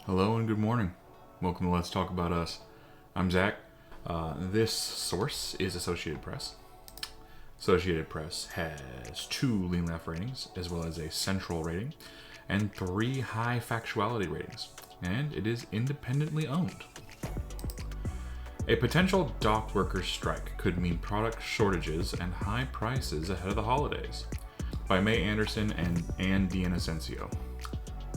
Hello and good morning. Welcome to Let's Talk About Us. I'm Zach. This source is Associated Press. Associated Press has 2 lean left ratings, as well as a central rating, and 3 high factuality ratings, and it is independently owned. A potential dock workers strike could mean product shortages and high prices ahead of the holidays. By May Anderson and Ann D'Innocencio.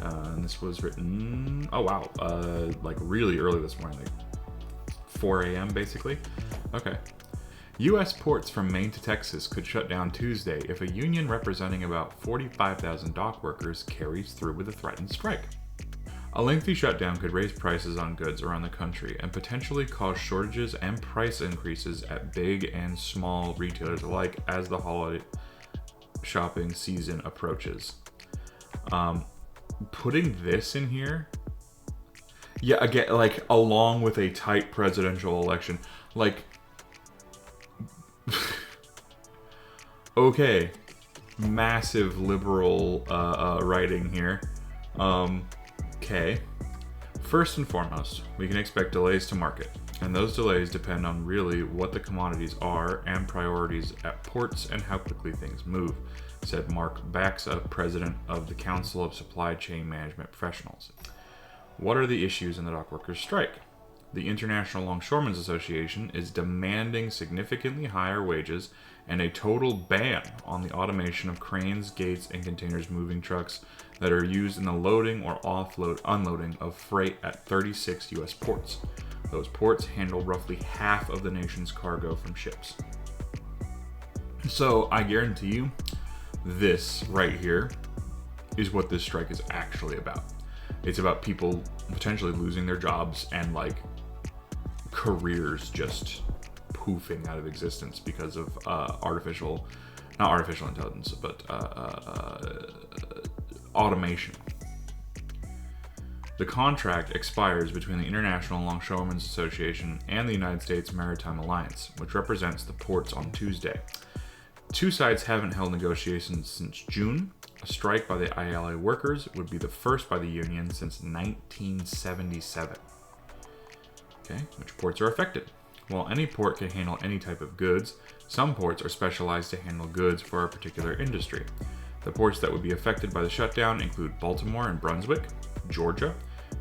And this was written, like really early this morning, like 4 a.m. basically. Okay. U.S. ports from Maine to Texas could shut down Tuesday if a union representing about 45,000 dock workers carries through with a threatened strike. A lengthy shutdown could raise prices on goods around the country and potentially cause shortages and price increases at big and small retailers alike as the holiday shopping season approaches. Putting this in here, yeah, again, like along with a tight presidential election, like, okay, massive liberal writing here. Okay. First and foremost, we can expect delays to market, and those delays depend on really what the commodities are and priorities at ports and how quickly things move, said Mark Baxa, president of the Council of Supply Chain Management Professionals. What are the issues in the dock workers' strike? The International Longshoremen's Association is demanding significantly higher wages and a total ban on the automation of cranes, gates, and containers moving trucks that are used in the loading or unloading of freight at 36 U.S. ports. Those ports handle roughly half of the nation's cargo from ships. So I guarantee you, this right here is what this strike is actually about. It's about people potentially losing their jobs and like careers just poofing out of existence because of not artificial intelligence, but automation. The contract expires between the International Longshoremen's Association and the United States Maritime Alliance, which represents the ports, on Tuesday. 2 sides haven't held negotiations since June. A strike by the ILA workers would be the first by the union since 1977. Okay, which ports are affected? While any port can handle any type of goods, some ports are specialized to handle goods for a particular industry. The ports that would be affected by the shutdown include Baltimore and Brunswick, Georgia,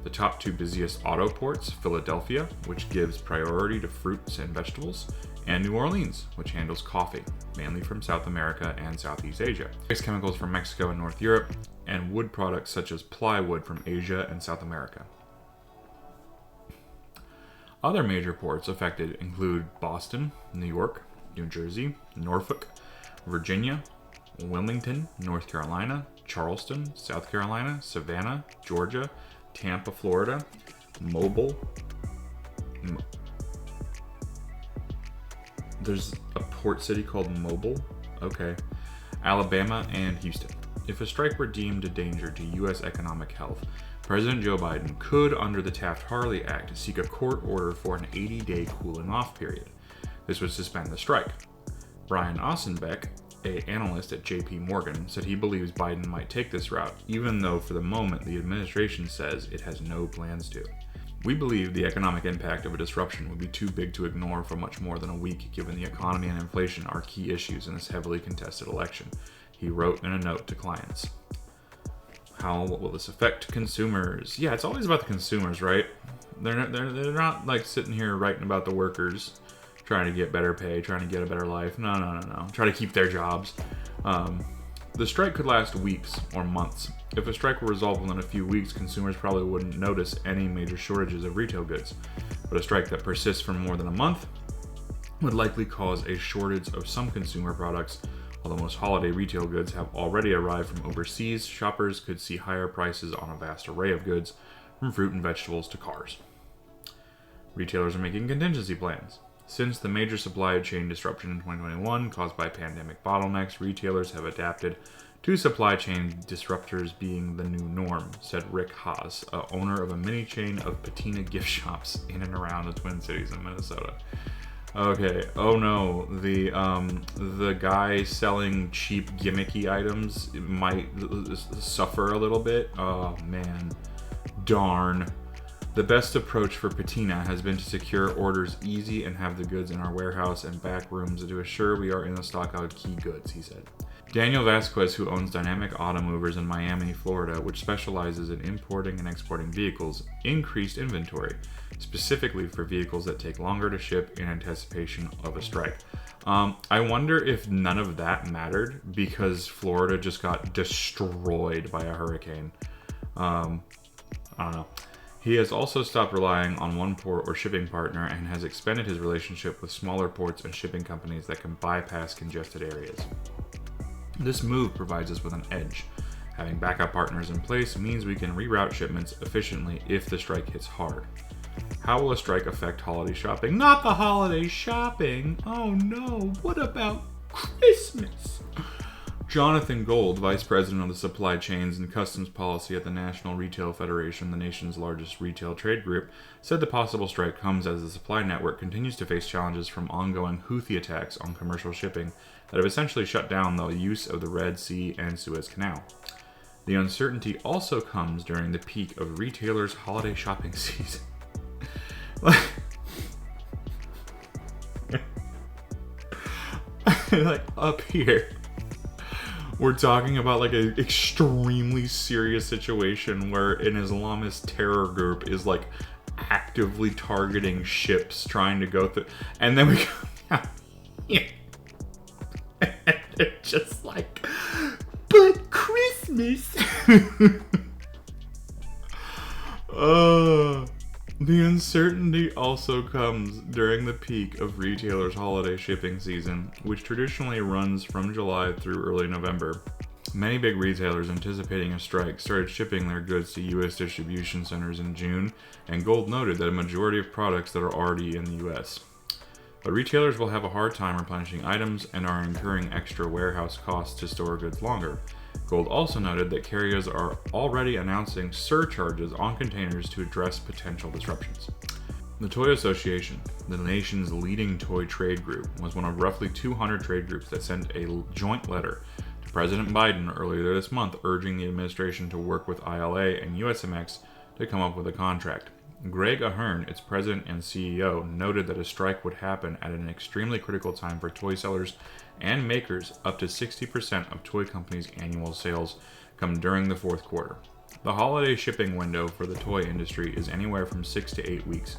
the top 2 busiest auto ports, Philadelphia, which gives priority to fruits and vegetables, and New Orleans, which handles coffee, mainly from South America and Southeast Asia, chemicals from Mexico and North Europe, and wood products such as plywood from Asia and South America. Other major ports affected include Boston, New York, New Jersey, Norfolk, Virginia, Wilmington, North Carolina, Charleston, South Carolina, Savannah, Georgia, Tampa, Florida, Mobile. There's a port city called Mobile. Okay. Alabama and Houston. If a strike were deemed a danger to U.S. economic health, President Joe Biden could, under the Taft-Hartley Act, seek a court order for an 80-day cooling-off period. This would suspend the strike. Brian Ossenbeck, an analyst at J.P. Morgan, said he believes Biden might take this route, even though for the moment the administration says it has no plans to. We believe the economic impact of a disruption would be too big to ignore for much more than a week, given the economy and inflation are key issues in this heavily contested election, he wrote in a note to clients. What will this affect consumers? Yeah, it's always about the consumers, right? They're not like sitting here writing about the workers trying to get better pay, trying to get a better life. No. Try to keep their jobs. The strike could last weeks or months. If a strike were resolved within a few weeks, consumers probably wouldn't notice any major shortages of retail goods. But a strike that persists for more than a month would likely cause a shortage of some consumer products. Although most holiday retail goods have already arrived from overseas, shoppers could see higher prices on a vast array of goods, from fruit and vegetables to cars. Retailers are making contingency plans. Since the major supply chain disruption in 2021 caused by pandemic bottlenecks, retailers have adapted to supply chain disruptors being the new norm, said Rick Haas, owner of a mini chain of patina gift shops in and around the Twin Cities in Minnesota. Okay. Oh no, the guy selling cheap gimmicky items might suffer a little bit. Oh man, darn. The best approach for Patina has been to secure orders easy and have the goods in our warehouse and back rooms to assure we are in the stock of key goods, he said. Daniel Vasquez, who owns Dynamic Automovers in Miami, Florida, which specializes in importing and exporting vehicles, increased inventory, specifically for vehicles that take longer to ship in anticipation of a strike. I wonder if none of that mattered because Florida just got destroyed by a hurricane. I don't know. He has also stopped relying on one port or shipping partner and has expanded his relationship with smaller ports and shipping companies that can bypass congested areas. This move provides us with an edge. Having backup partners in place means we can reroute shipments efficiently if the strike hits hard. How will a strike affect holiday shopping? Not the holiday shopping! Oh no, what about Christmas? Jonathan Gold, Vice President of the Supply Chains and Customs Policy at the National Retail Federation, the nation's largest retail trade group, said the possible strike comes as the supply network continues to face challenges from ongoing Houthi attacks on commercial shipping that have essentially shut down the use of the Red Sea and Suez Canal. The uncertainty also comes during the peak of retailers' holiday shopping season. Like up here, we're talking about like an extremely serious situation where an Islamist terror group is like actively targeting ships trying to go through, and then we go down here. And they're just like, but Christmas. The uncertainty also comes during the peak of retailers' holiday shipping season, which traditionally runs from July through early November. Many big retailers anticipating a strike started shipping their goods to U.S. distribution centers in June, and Gold noted that a majority of products that are already in the U.S. But retailers will have a hard time replenishing items and are incurring extra warehouse costs to store goods longer. Gold also noted that carriers are already announcing surcharges on containers to address potential disruptions. The Toy Association, the nation's leading toy trade group, was one of roughly 200 trade groups that sent a joint letter to President Biden earlier this month urging the administration to work with ILA and USMX to come up with a contract. Greg Ahern, its president and CEO, noted that a strike would happen at an extremely critical time for toy sellers and makers. Up to 60% of toy companies' annual sales come during the fourth quarter. The holiday shipping window for the toy industry is anywhere from 6 to 8 weeks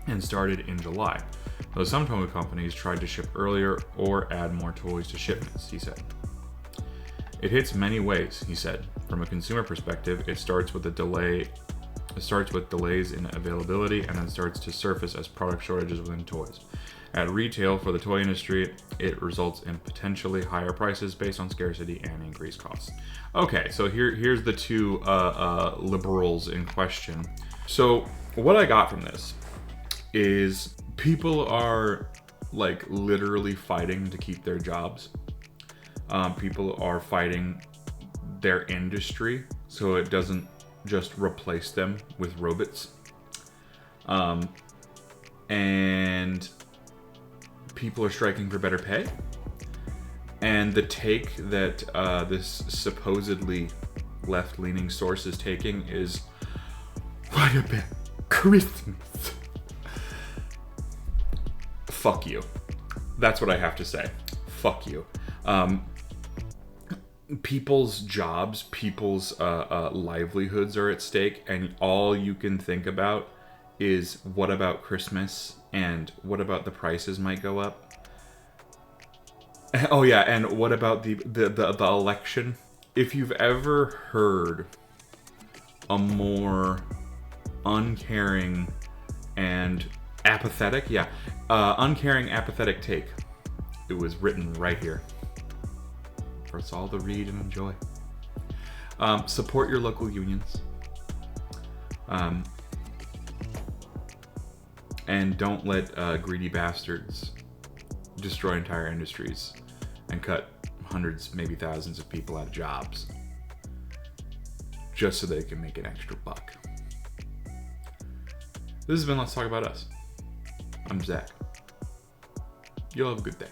and started in July, though some toy companies tried to ship earlier or add more toys to shipments, he said. It hits many ways, he said. From a consumer perspective, it starts with delays in availability and then starts to surface as product shortages within toys. At retail, for the toy industry, it results in potentially higher prices based on scarcity and increased costs. Okay, so here's the two liberals in question. So what I got from this is people are like literally fighting to keep their jobs. People are fighting their industry so it doesn't just replace them with robots. And people are striking for better pay. And the take that this supposedly left-leaning source is taking is, what about Christmas? Fuck you. That's what I have to say. Fuck you. People's jobs, people's livelihoods are at stake, and all you can think about is what about Christmas and what about the prices might go up. Oh yeah, and what about the election? If you've ever heard a more uncaring and apathetic, uncaring, apathetic take, it was written right here for us all to read and enjoy. Support your local unions. And don't let greedy bastards destroy entire industries and cut hundreds, maybe thousands of people out of jobs just so they can make an extra buck. This has been Let's Talk About Us. I'm Zach. You'll have a good day.